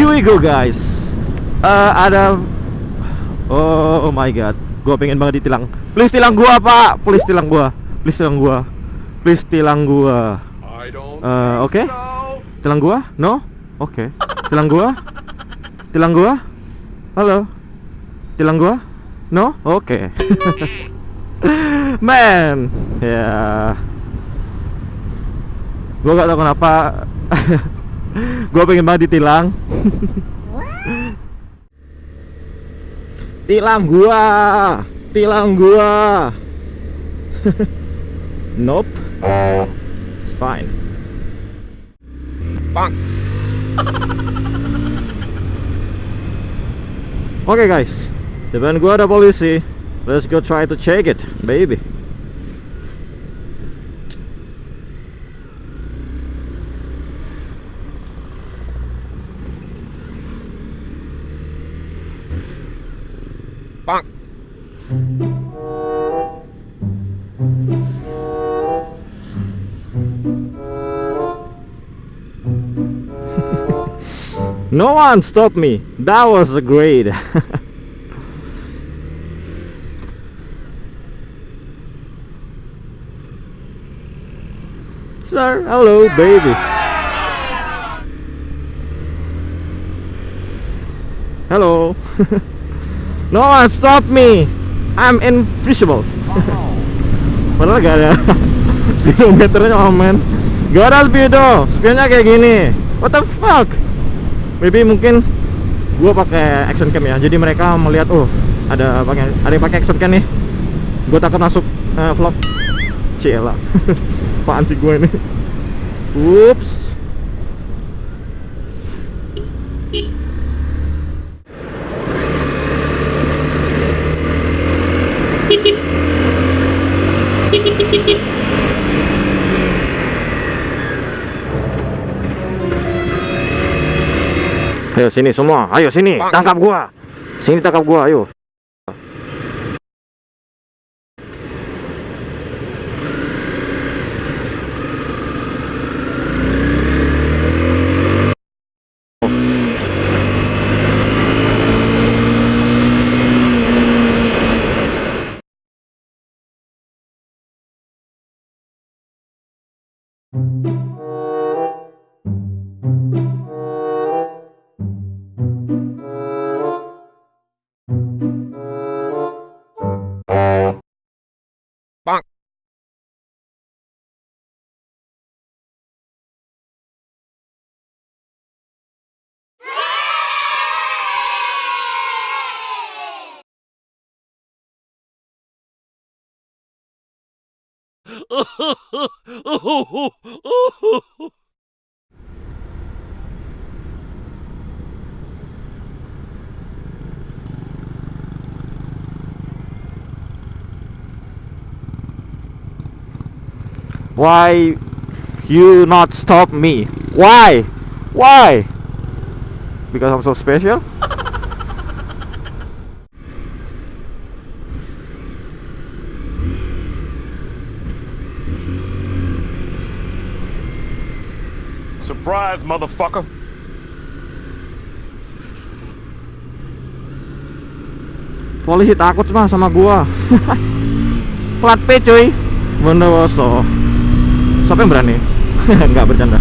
here we go guys. Ada, oh my god, gue pengen banget ditilang. Please tilang gua pak, please tilang gua, please tilang gua, please tilang gua. Oke, tilang gua, no, oke, tilang gua, tilang gua, halo, tilang gua, no, oke. Man, ya, gua gak tahu kenapa. Gua pengen banget ditilang. Tilang gua, tilang gua. Nope, it's fine. Bang. Oke guys, depan gua ada polisi. Let's go try to check it, baby. Bang. No one stopped me. That was great. Sir, hello, baby. Hello. No one stop me. I'm invisible. Padahal gak ada speedometernya, oh man. Gak ada speedo, speednya kayak gini. What the fuck? Maybe mungkin gua pakai action cam ya. Jadi mereka melihat, oh ada yang pakai action cam nih. Gua takut masuk vlog. Cielah. Apaan sih gue ini? Ups. Ayo sini semua, ayo sini, tangkap gua. Sini tangkap gua, ayo. Why you not stop me? Why? Why? Because I'm so special? Surprise, motherfucker. Polisi takut sama gua. Plat P cuy. Bondowoso. Siapa yang berani? Enggak bercanda.